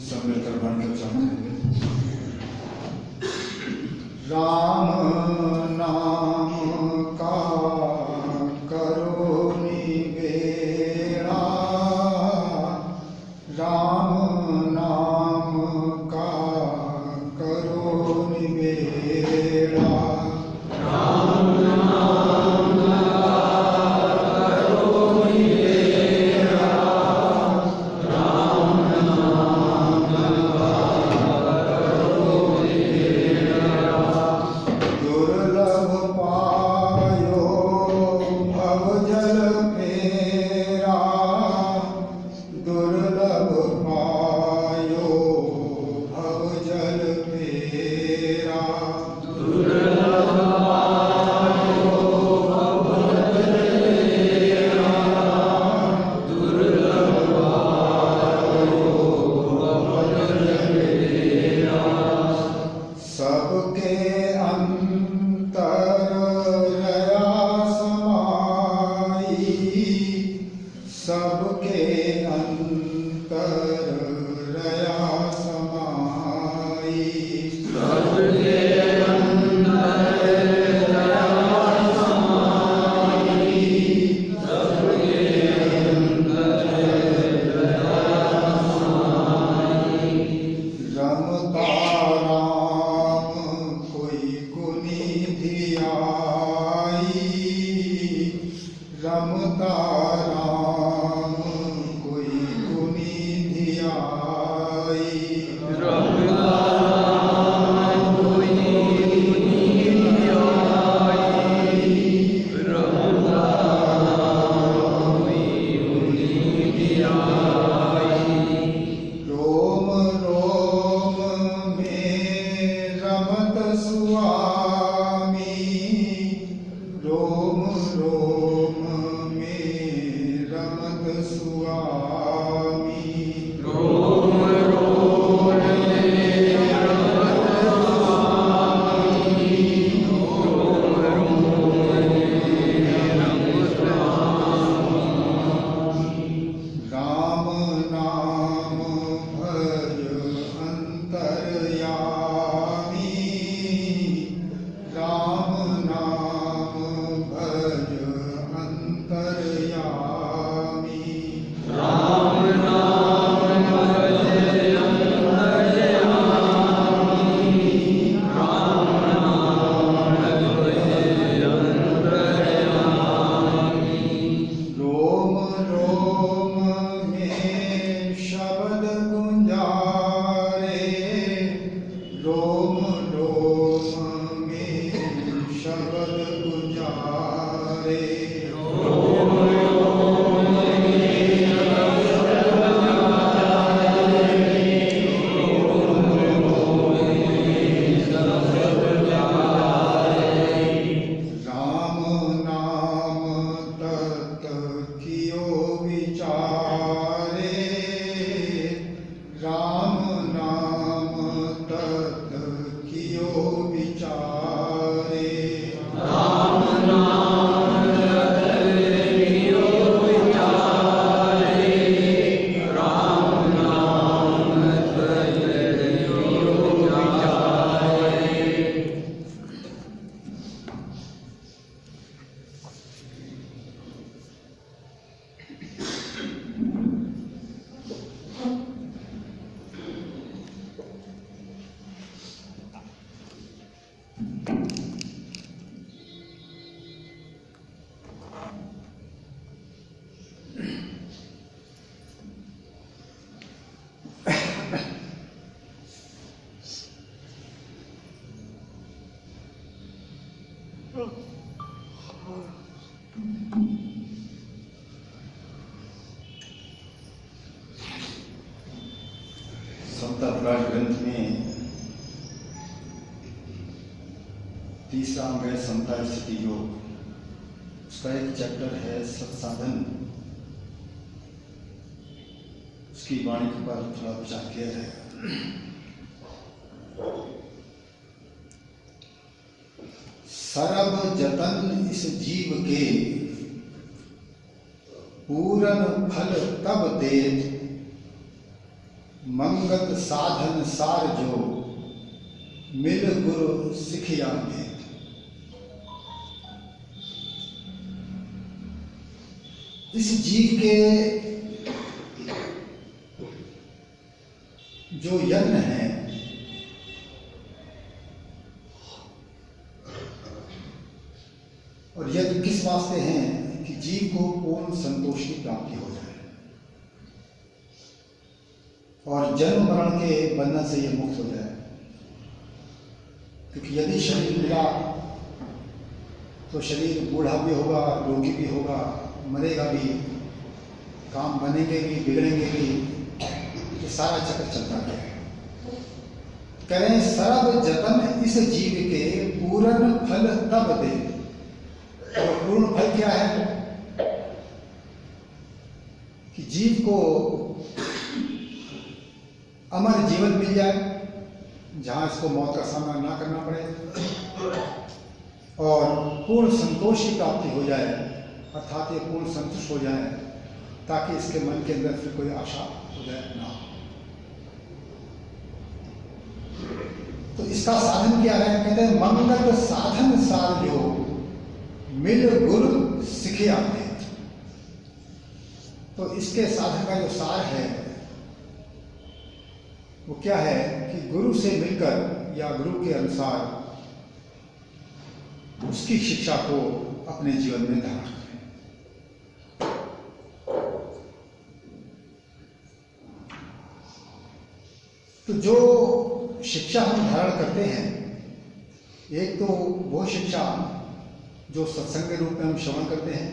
सब मिलकर बनकर चलते। राम नाम का करो निबेड़ा, राम नाम का करो निबेड़ा, राम नाम का करो निबेड़ा, राम नाम का करो निबेड़ा। दुर्लभ पायो भवजल फेरा, दुर्लभ पायो भवजल फेरा, दुर्लभ पायो भवजल फेरा, दुर्लभ पायो भवजल फेरा। सबके अंतर रया समाई, सबके अंतर रया समाई, सबके अंतर रया समाई, सबके अंतर रया समाई। रमता राम कोई गुनी धियाई, रमता राम कोई गुनी धियाई, रमता राम कोई गुनी धियाई, रमता राम कोई गुनी धियाई। रोम रोम में रमत सुआमी, रोम रोम में रमत सुआमी, रोम रोम में रमत सुआमी, रोम रोम में रमत सुआमी। राम नाम भज अंतरयामी, राम नाम भज अंतरयामी, राम नाम भज अंतरयामी, राम नाम भज अंतरयामी। रोम रोम में शब्द गुंजारे, रोम रोम में शब्द गुंजारे, रोम रोम में शब्द गुंजारे, रोम रोम में शब्द गुंजारे। राम नाम तत कियो विचारे, राम नाम तत कियो विचारे, राम नाम तत कियो विचारे, राम नाम तत कियो विचारे। सप्ताह ग्रंथ में तीसरा अंग है समता स्थिति योग। उसका एक चैप्टर है सत्साधन। उसकी वाणी पर थोड़ा विचार किया जाएगा। सरब जतन इस जीव के पूरन फल तब देत, मंगत साधन सार जो, मिल गुरु सिखिया भेद। इस जीव के जो यत्न है और यत्न किस वास्ते हैं कि जीव को पूर्ण संतोष की प्राप्ति हो जाए और जन्म मरण के बंधन से ये मुक्त हो जाए। क्योंकि यदि शरीर मिला तो शरीर बूढ़ा भी होगा, रोगी भी होगा, मरेगा भी, काम बनेंगे भी, बिगड़ेंगे भी, ये सारा चक्कर चलता है। करें सर्व जतन इस जीव के पूर्ण फल तब दे। और पूर्ण फल क्या है कि जीव को अमर जीवन मिल जाए जहां इसको मौत का सामना ना करना पड़े और पूर्ण संतोष की प्राप्ति हो जाए, अर्थात ये पूर्ण संतुष्ट हो जाए, ताकि इसके मन के अंदर फिर कोई आशा उदय ना हो। तो इसका साधन क्या है? कहते हैं मंगल साधन सार जो, मिल गुरु सिखिया भेद। तो इसके साधन का जो सार है वो क्या है कि गुरु से मिलकर या गुरु के अनुसार उसकी शिक्षा को अपने जीवन में धारण करें। तो जो शिक्षा हम धारण करते हैं, एक तो वो शिक्षा जो सत्संग के रूप में हम श्रवण करते हैं,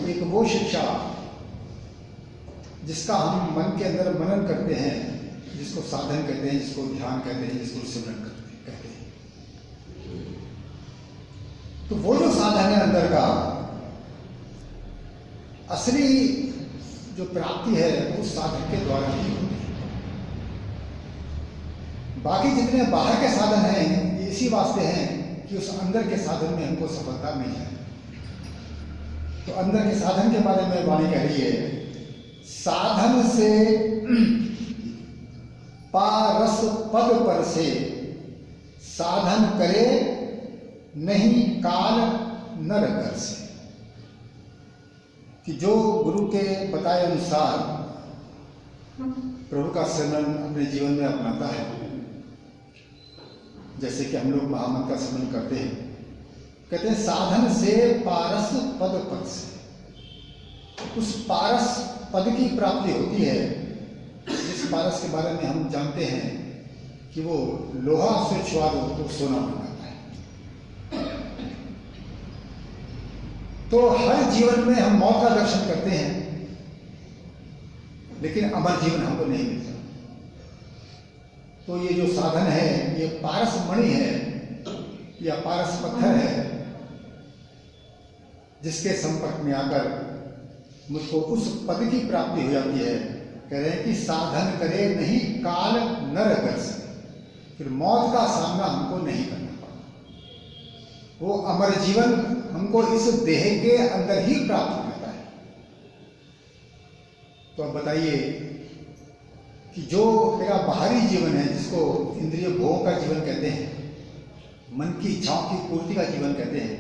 एक वो शिक्षा जिसका हम मन के अंदर मनन करते हैं, जिसको साधन कहते हैं, जिसको ध्यान कहते हैं, जिसको सिमरन कहते हैं। तो वो जो साधन है अंदर का, असली जो प्राप्ति है उस साधन के द्वारा ही होती है। बाकी जितने बाहर के साधन हैं ये इसी वास्ते हैं कि उस अंदर के साधन में हमको सफलता मिल जाए। तो अंदर के साधन के बारे में वाणी कह रही है, साधन से पारस पद पर से, साधन करे नहीं काल नर कर से। कि जो गुरु के बताए अनुसार प्रभु का स्मरण अपने जीवन में अपनाता है, जैसे कि हम लोग महामंत्र का स्मरण करते हैं, कहते हैं साधन से पारस पद पर से, उस पारस पद की प्राप्ति होती है जिस पारस के बारे में हम जानते हैं कि वो लोहा से छुआ दो तो सोना बन जाता है। तो हर जीवन में हम मौत का दर्शन करते हैं, लेकिन अमर जीवन हमको नहीं मिलता। तो ये जो साधन है ये पारस मणि है या पारस पत्थर है, जिसके संपर्क में आकर मुझको उस पद की प्राप्ति हो जाती है। कह रहे हैं कि साधन करे नहीं काल नर कर से, फिर मौत का सामना हमको नहीं करना पड़ता। वो अमर जीवन हमको इस देह के अंदर ही प्राप्त करता है। तो अब बताइए कि जो मेरा बाहरी जीवन है, जिसको इंद्रिय भोग का जीवन कहते हैं, मन की इच्छाओं की पूर्ति का जीवन कहते हैं,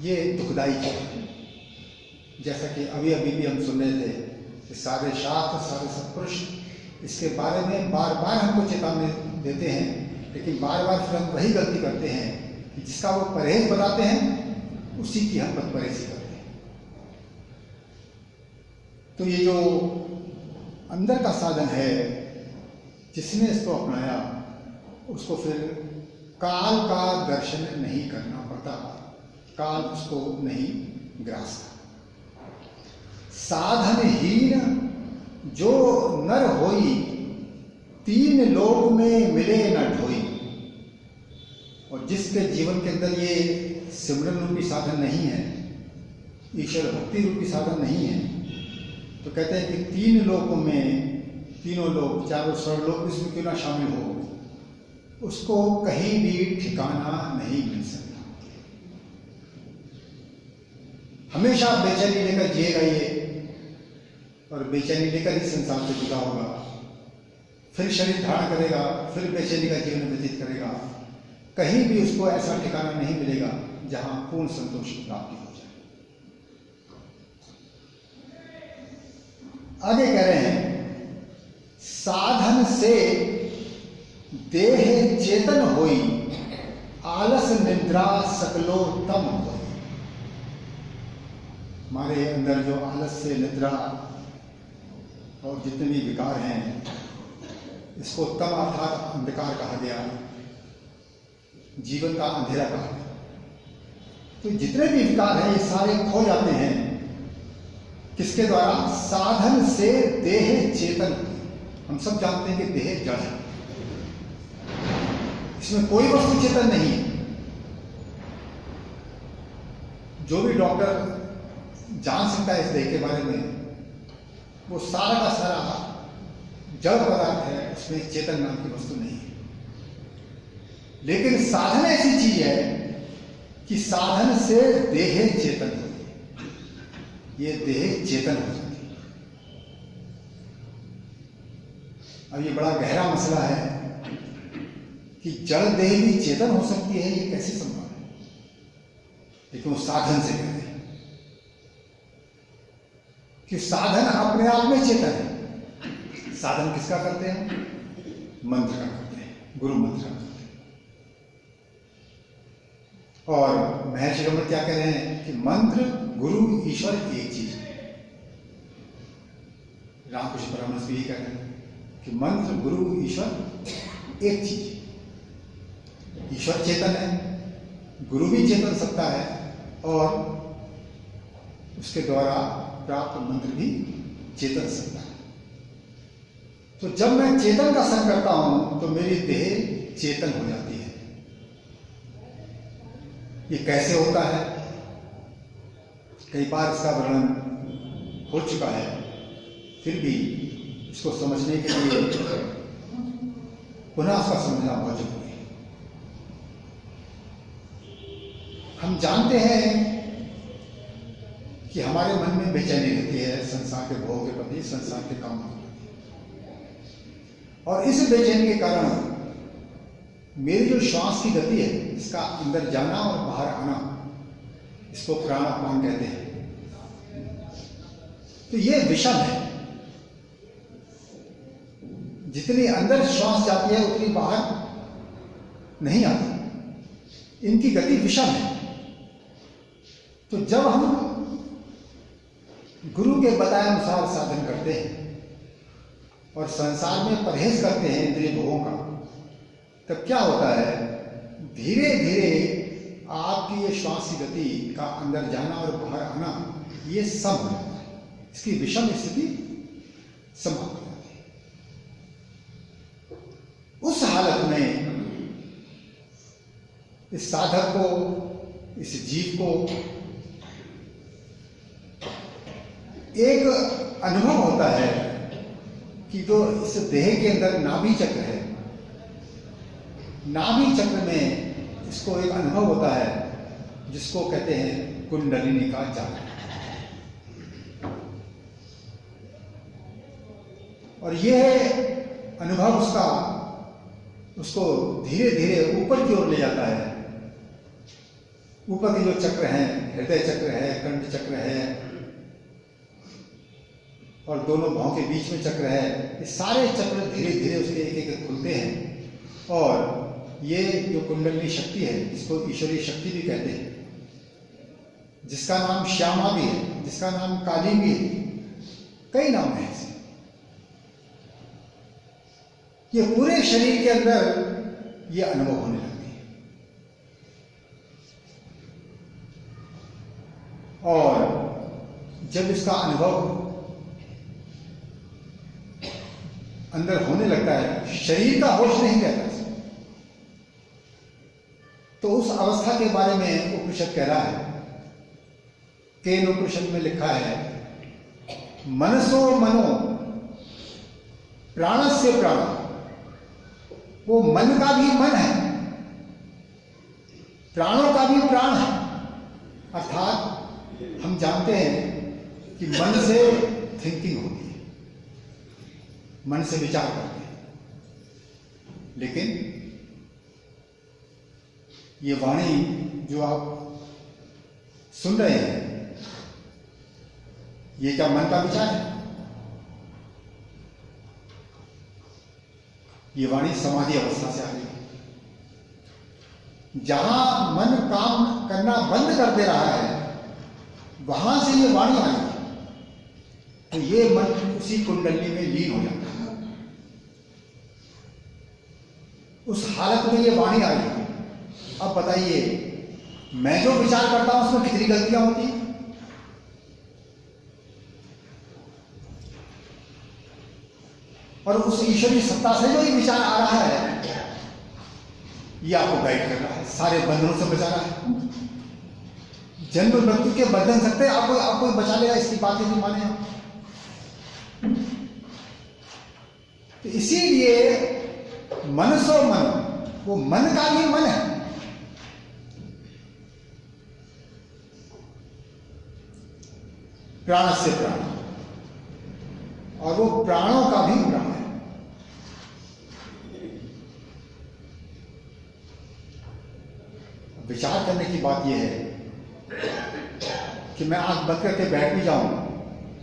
ये दुखदायी जीवन है। जैसा कि अभी भी हम सुन रहे थे कि सारे शास्त्र, सारे सत्पुरुष इसके बारे में बार बार हमको चेतावनी देते हैं, लेकिन बार बार फिर हम वही गलती करते हैं कि जिसका वो परहेज बताते हैं उसी की हम बदपरहेजी करते हैं। तो ये जो अंदर का साधन है, जिसने इसको अपनाया उसको फिर काल का दर्शन नहीं करना पड़ता, काल उसको नहीं ग्रासता। साधनहीन जो नर होई, तीन लोक में मिले न ढोई। और जिसके जीवन के अंदर ये सिमरन रूपी साधन नहीं है, ईश्वर भक्ति रूपी साधन नहीं है, तो कहते हैं कि तीन लोकों में, तीनों लोक, चारों स्वर्गलोक इसमें क्यों ना शामिल हो, उसको कहीं भी ठिकाना नहीं मिल सकता। हमेशा बेचैनी लेकर जिएगा ये, और बेचैनी लेकर ही संसार से जुदा होगा, फिर शरीर धारण करेगा, फिर बेचैनी का जीवन व्यतीत करेगा। कहीं भी उसको ऐसा ठिकाना नहीं मिलेगा जहां पूर्ण संतोष की प्राप्ति हो जाए। आगे कह रहे हैं, साधन से देह चेतन होई, आलस निद्रा सकलो तम होई। हमारे अंदर जो आलस से निद्रा और जितने भी विकार हैं, इसको तम अर्थात अंधकार कहा गया, जीवन का अंधेरा कहा गया। तो जितने भी विकार हैं ये सारे खो जाते हैं किसके द्वारा? साधन से देह चेतन। हम सब जानते हैं कि देह जड़ है, इसमें कोई वस्तु चेतन नहीं है। जो भी डॉक्टर जान सकता है इस देह के बारे में, वो सारा का सारा जड़ पदार्थ है, उसमें चेतन नाम की वस्तु नहीं है। लेकिन साधन ऐसी चीज है कि साधन से देह चेतन होती है, ये देह चेतन हो जाती है। अब ये बड़ा गहरा मसला है कि जड़ देह भी चेतन हो सकती है, ये कैसे संभव है? लेकिन वो साधन से कहते हैं कि साधन अपने आप में चेतन है। साधन किसका करते हैं? मंत्र का करते हैं, गुरु मंत्र का करते हैं। और महर्षि रमण क्या कह रहे हैं कि मंत्र, गुरु, ईश्वर एक चीज है। रामकृष्ण परमहंस भी यही कह रहे हैं कि मंत्र, गुरु, ईश्वर एक चीज है। ईश्वर चेतन है, गुरु भी चेतन सकता है, और उसके द्वारा प्राप्त मंत्र भी चेतन सकता है। तो जब मैं चेतन का संग करता हूं तो मेरी देह चेतन हो जाती है। ये कैसे होता है? कई बार इसका वर्णन हो चुका है, फिर भी इसको समझने के लिए पुनः उसका समझना बहुत जरूरी है। हम जानते हैं कि हमारे मन में बेचैनी रहती है संसार के भोग के प्रति, संसार के कामों के प्रति, और इस बेचैनी के कारण मेरी जो श्वास की गति है, इसका अंदर जाना और बाहर आना, इसको प्राणापान कहते हैं। तो ये विषम है, जितनी अंदर श्वास जाती है उतनी बाहर नहीं आती, इनकी गति विषम है। तो जब हम गुरु के बताए अनुसार साधन करते हैं और संसार में परहेज करते हैं इंद्रिय भोगों का, तब क्या होता है? धीरे धीरे आपकी ये श्वास की गति का अंदर जाना और बाहर आना ये सम हो जाता है, इसकी विषम स्थिति समाप्त हो जाती है। उस हालत में इस साधक को, इस जीव को एक अनुभव होता है कि जो इस देह के अंदर नाभि चक्र है, नाभि चक्र में इसको एक अनुभव होता है जिसको कहते हैं कुंडलिनी का जागरण। और यह अनुभव उसको धीरे धीरे ऊपर की ओर ले जाता है। ऊपर के जो चक्र हैं, हृदय चक्र है, कंठ चक्र है, और दोनों भावों के बीच में चक्र है, ये सारे चक्र धीरे धीरे उसके एक एक खुलते हैं। और ये जो कुंडलिनी शक्ति है, इसको ईश्वरीय शक्ति भी कहते हैं, जिसका नाम श्यामा भी है, जिसका नाम काली भी है, कई नाम है ऐसे। ये पूरे शरीर के अंदर ये अनुभव होने लगती है। और जब इसका अनुभव अंदर होने लगता है, शरीर का होश नहीं रहता, तो उस अवस्था के बारे में उपनिषद कह रहा है। केन उपनिषद में लिखा है, मनसो मनो प्राणस्य प्राण, वो मन का भी मन है, प्राणों का भी प्राण है। अर्थात हम जानते हैं कि मन से थिंकिंग होती है, मन से विचार करते हैं। लेकिन ये वाणी जो आप सुन रहे हैं, ये क्या मन का विचार है? ये वाणी समाधि अवस्था से आ रही है। जहां मन काम करना बंद कर दे रहा है, वहां से ये वाणी आई, तो ये मन उसी कुंडली में लीन हो जाता है। उस हालत में ये वाणी आई। अब बताइए, मैं जो विचार करता हूं उसमें कितनी गलतियां होती हैं? और उस ईश्वरीय सत्ता से जो ये विचार आ रहा है, ये आपको गाइड कर रहा है, सारे बंधनों से बचा रहा है। जन्म मृत्यु के बंधन सकते आपको बचा लेगा, इसकी बात नहीं माने आप। तो इसीलिए मनसो मन, वो मन का ही मन है। प्राण से प्राण, और वो प्राणों का भी प्राण है। विचार करने की बात यह है कि मैं आंख बंद करके बैठ भी जाऊं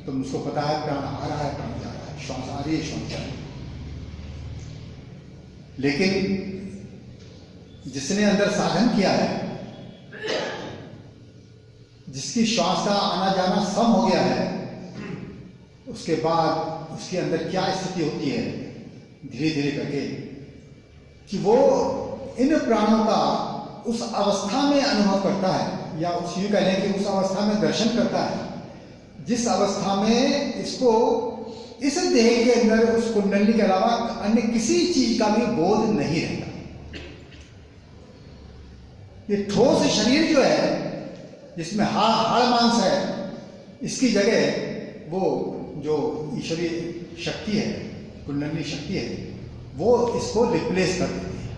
तो मुझको पता है प्राण आ रहा है, प्राण जा रहा है, श्वास आ रही है, श्वास जा रही है। लेकिन जिसने अंदर साधन किया है, जिसकी श्वास का आना जाना सम हो गया है, उसके बाद उसके अंदर क्या स्थिति होती है धीरे धीरे करके, कि वो इन प्राणों का उस अवस्था में अनुभव करता है, या उस यूं कह लें कि उस अवस्था में दर्शन करता है जिस अवस्था में इसको इस देह के अंदर उस कुंडली के अलावा अन्य किसी चीज का भी बोध नहीं रहता। ये ठोस शरीर जो है, जिसमें हाड़ मांस है, इसकी जगह वो जो ईश्वरीय शक्ति है, कुंडली शक्ति है, वो इसको रिप्लेस कर देती है।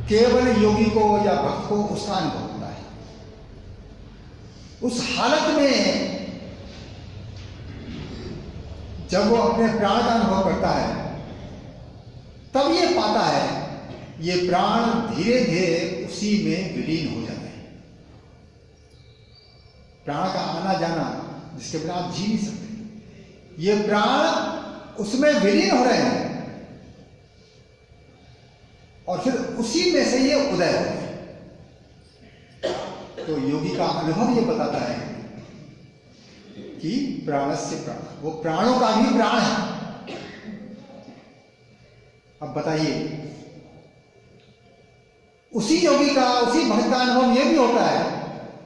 केवल योगी को या भक्त को उसका अनुभव होता है। उस हालत में जब वो अपने प्राण का अनुभव करता है, तब ये पाता है ये प्राण धीरे धीरे उसी में विलीन हो जाते हैं। प्राण का आना जाना जिसके बिना आप जी नहीं सकते, ये प्राण उसमें विलीन हो रहे हैं, और फिर उसी में से ये उदय होते हैं। तो योगी का अनुभव ये बताता है कि प्राणस्य प्राण, वो प्राणों का भी प्राण है। अब बताइए, उसी योगी का, उसी भक्त का अनुभव यह भी होता है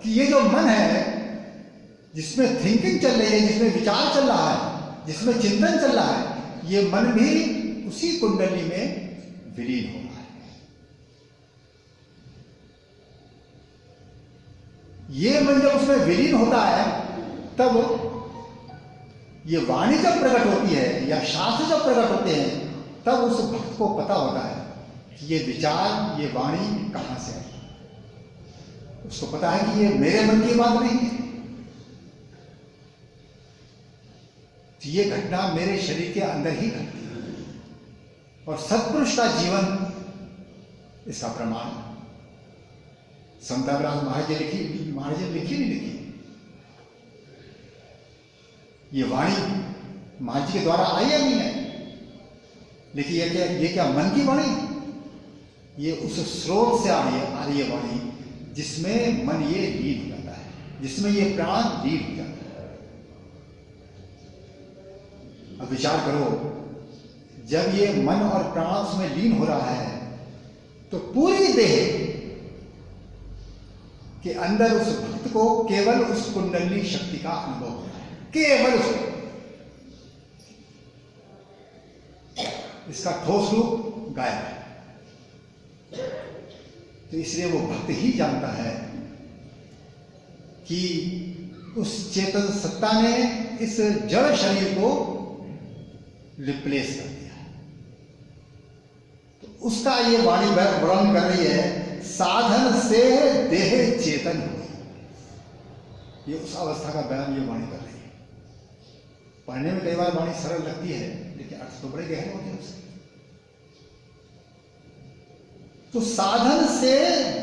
कि ये जो मन है, जिसमें थिंकिंग चल रही है, जिसमें विचार चल रहा है, जिसमें चिंतन चल रहा है, ये मन भी उसी कुंडली में विलीन हो रहा है। ये मन जब उसमें विलीन होता है, तब ये वाणी जब प्रकट होती है या शास्त्र जब प्रकट होते हैं, तब उस भक्त को पता होता है कि ये विचार, ये वाणी कहां से आई। उसको पता है कि ये मेरे मन की बात नहीं है, ये घटना मेरे शरीर के अंदर ही घटती है। और सत्पुरुष का जीवन इसका प्रमाण है। संत अबराज महाराज ने लिखी नहीं लिखी, ये वाणी महाराज जी के द्वारा आई या नहीं है, लेकिन ये क्या मन की वाणी? ये उस स्रोत से आ रही है वाणी, जिसमें मन ये लीन हो जाता है, जिसमें ये प्राण लीन हो जाता है। अब विचार करो, जब ये मन और प्राण उसमें लीन हो रहा है, तो पूरी देह के अंदर उस भक्त को केवल उस कुंडली शक्ति का अनुभव हो रहा है, केवल उसको। इसका ठोस रूप गायब है। तो इसलिए वो भक्त ही जानता है कि उस चेतन सत्ता ने इस जड़ शरीर को रिप्लेस कर दिया है। तो उसका ये वाणी वर्णन कर रही है, साधन से देह चेतन हुई। ये उस अवस्था का बयान ये वाणी कर रही है। पढ़ने में कई बार वाणी सरल लगती है, लेकिन अर्थ तो बड़े गहरे होते हैं उसके। तो साधन से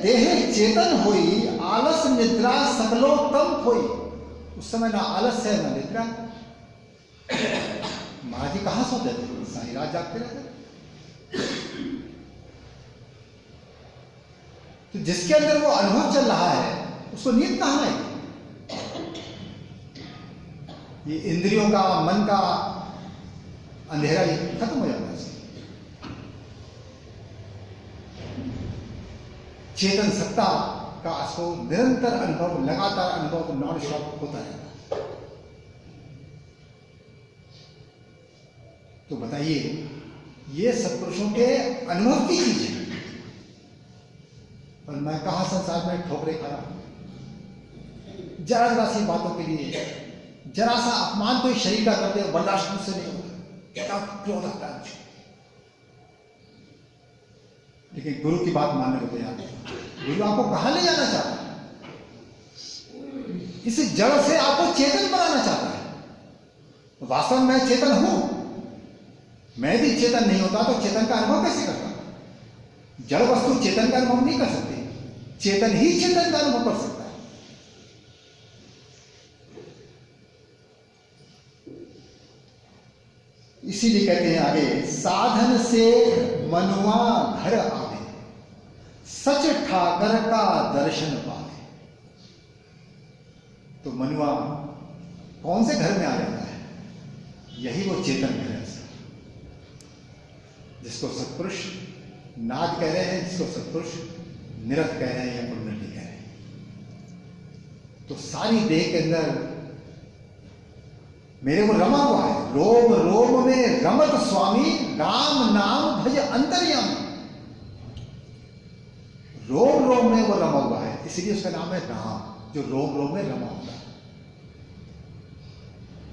देह चेतन होई, आलस निद्रा सकलो तम होई। उस समय ना आलस है ना निद्रा। महाराज जी कहां सोते थे? सारी रात जागते रहते। तो जिसके अंदर वो अनुभव चल रहा है उसको नींद कहां आएगी? ये इंद्रियों का, मन का अंधेरा ये खत्म हो जाता है। चेतन सत्ता का उसको निरंतर अनुभव, लगातार अनुभव नॉन स्टॉप होता रहता है। तो बताइए, ये सत्पुरुषों के अनुभव की चीज है। और मैं कहां संसार में ठोकरे खा रहा हूं जरा जरा सी बातों के लिए। जरा सा अपमान कोई शरीर का करते बर्दाश्त मुझसे नहीं होता, क्या क्रोध आता है मुझे। लेकिन गुरु की बात मानने को तैयार नहीं। गुरु आपको कहां ले जाना चाहता है? इस जड़ से आपको चेतन बनाना चाहता है। वास्तव में मैं चेतन हूं। मैं भी चेतन नहीं होता तो चेतन का अनुभव कैसे करता? जड़ वस्तु चेतन का अनुभव नहीं कर सकती, चेतन ही चेतन का अनुभव कर सकता है। इसीलिए कहते हैं आगे, साधन से मनुआ घर आवे, सच ठाकर का दर्शन पावे। तो मनुआ कौन से घर में आ जाता है? यही वो चेतन घर है जिसको सत्पुरुष नाद कह रहे हैं, जिसको सत्पुरुष निरत कह रहे हैं या कुंडली कह रहे हैं। तो सारी देह के अंदर मेरे को रमा हुआ है। रोम रोम में रमत स्वामी, राम नाम भज अंतर्यामी। रोम रोम में वो रमा हुआ है, इसलिए उसका नाम है राम, जो रोम रोम में रमा होता है।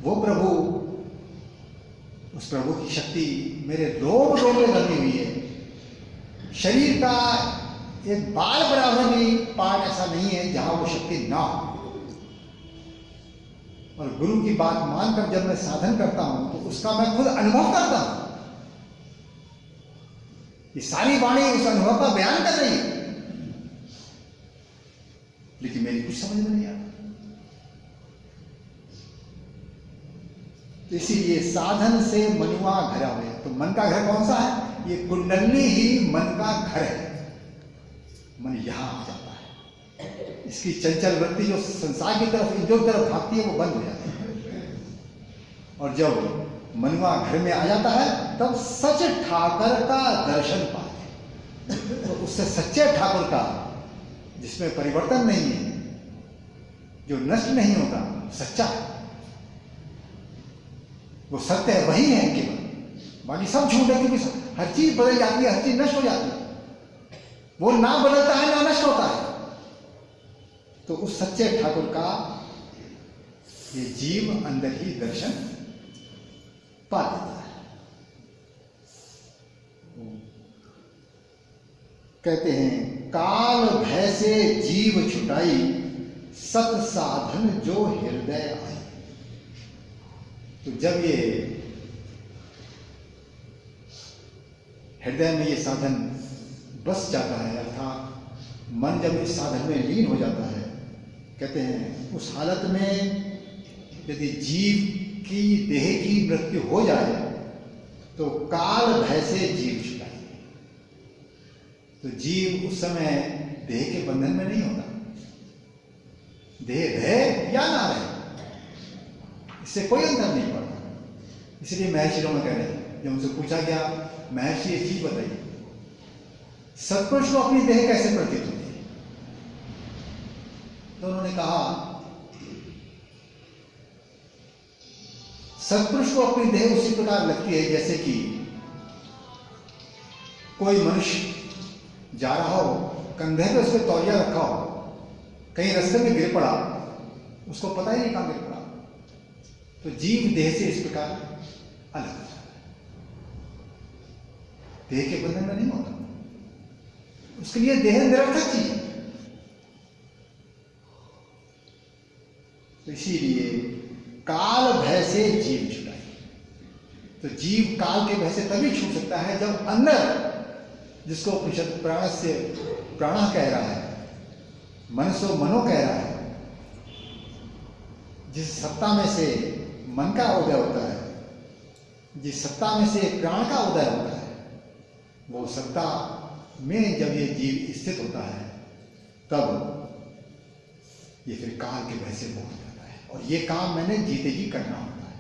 वो प्रभु, उस प्रभु की शक्ति मेरे रोम रोम में रमी हुई है। शरीर का एक बाल बराबर भी पार्ट ऐसा नहीं है जहां वो शक्ति ना हो। और गुरु की बात मानकर जब मैं साधन करता हूं तो उसका मैं खुद अनुभव करता हूं। ये सारी वाणी उस अनुभव का बयान कर रही है, लेकिन मेरी कुछ समझ में नहीं आता। तो इसीलिए साधन से मनुआ घर आवे। तो मन का घर कौन सा है? ये कुंडली ही मन का घर है। मन यहां आ जाता है। इसकी चंचल वृत्ति जो संसार की तरफ, इंद्रियों की तरफ भागती है, वो बंद हो जाती है। और जब मनुआ घर में आ जाता है तब सच ठाकर का दर्शन पाते। तो उससे सच्चे ठाकुर का, जिसमें परिवर्तन नहीं है, जो नष्ट नहीं होता, सच्चा है, वो सत्य है, वही है केवल। बाकी सब झूठ है, क्योंकि हर चीज बदल जाती है, हर चीज नष्ट हो जाती है। वो ना बदलता है ना नष्ट होता है। तो उस सच्चे ठाकुर का ये जीव अंदर ही दर्शन पा लेता है। कहते हैं, काल भय से जीव छुटाई, सत साधन जो हृदय आई। तो जब ये हृदय में ये साधन बस जाता है, अर्थात मन जब इस साधन में लीन हो जाता है, कहते हैं उस हालत में यदि जीव की देह की मृत्यु हो जाए तो काल भय से जीव छुटाए। तो जीव उस समय देह के बंधन में नहीं होता। देह रहे या ना रहे, इससे कोई अंतर नहीं पड़ता। इसलिए महर्षि लोग कह रहे हैं, जब उनसे पूछा गया, महर्षि एक चीज बताइए, सत्पुरुष को अपनी देह कैसे प्रतीत होती है? तो उन्होंने कहा, सत्पुरुष को अपनी देह उसी प्रकार लगती है जैसे कि कोई मनुष्य जा रहा हो, कंधे पे उसके तौलिया रखा हो, कहीं रास्ते में गिर पड़ा, उसको पता ही नहीं कहां गिर पड़ा। तो जीव देह से इस प्रकार अलग हो जाता है, देह के बंधन में नहीं होता। उसके लिए देह निरर्थक चीज है। तो इसीलिए काल भय से जीव छुड़ाई। तो जीव काल के भय से तभी छूट सकता है जब अंदर, जिसको उपनिषद प्राण से प्राण कह रहा है, मनसो मनो कह रहा है, जिस सत्ता में से मन का उदय होता है, जिस सत्ता में से प्राण का उदय होता है, वो सत्ता में जब ये जीव स्थित होता है तब ये फिर काल के भय से मुक्त जाता है। और ये काम मैंने जीते जी करना होता है।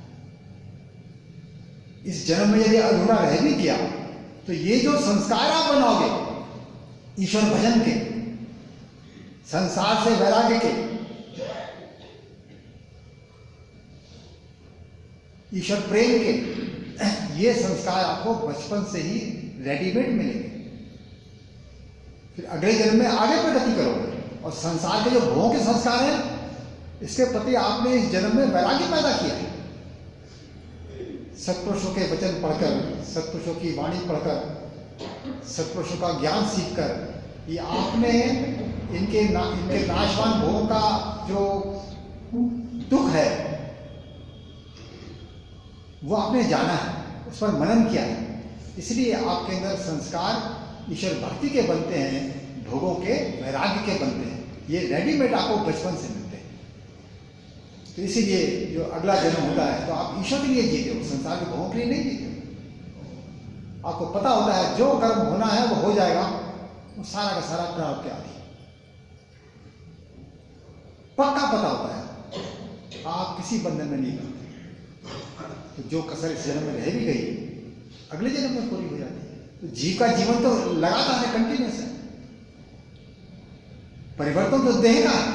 इस जन्म में यदि अधूरा रह भी गया तो ये जो संस्कार आप बनाओगे ईश्वर भजन के, संसार से वैराग्य के, ईश्वर प्रेम के, ये संस्कार आपको बचपन से ही रेडीमेड मिलेंगे। फिर अगले जन्म में आगे प्रगति करोगे। और संसार के जो भोग के संस्कार हैं, इसके प्रति आपने इस जन्म में वैराग्य पैदा किया है। सत्पुरुषों के वचन पढ़कर, सत्पुरुषों की वाणी पढ़कर, सत्पुरुषों का ज्ञान सीखकर, ये आपने इनके नाशवान भोगों का जो दुख है वो आपने जाना है, उस पर मनन किया है। इसलिए आपके अंदर संस्कार ईश्वर भक्ति के बनते हैं, भोगों के, वैराग्य के बनते हैं। ये रेडीमेड आपको बचपन से मिलते हैं। तो इसीलिए जो अगला जन्म होता है तो आप ईश्वर के लिए जीते हो, संसार के भोगों के लिए नहीं जीते हो। आपको पता होता है जो कर्म होना है वो हो जाएगा, वो सारा का सारा प्रारब्ध के आदि पक्का पता होता है। आप किसी बंधन में नहीं करते। तो जो कसर इस जन्म में रह भी गई अगले जन्म में पूरी हो जाती है। तो जीव का जीवन तो लगातार है, कंटिन्यूस है। परिवर्तन तो देह का है,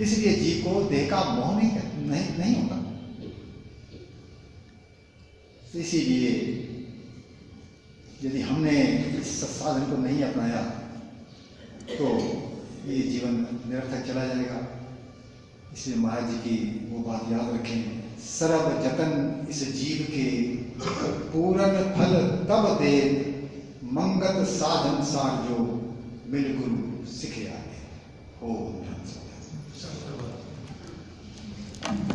इसलिए जीव को देह का मोह नहीं होता। इसीलिए यदि हमने इस साधन को नहीं अपनाया तो ये जीवन निरर्थक चला जाएगा। इसलिए महाराज जी की वो बात याद रखें, सर्व जतन इस जीव के पूर्ण फल तब दे, मंगत साधन सार जो मिल गुरु सिखे आगे। ओम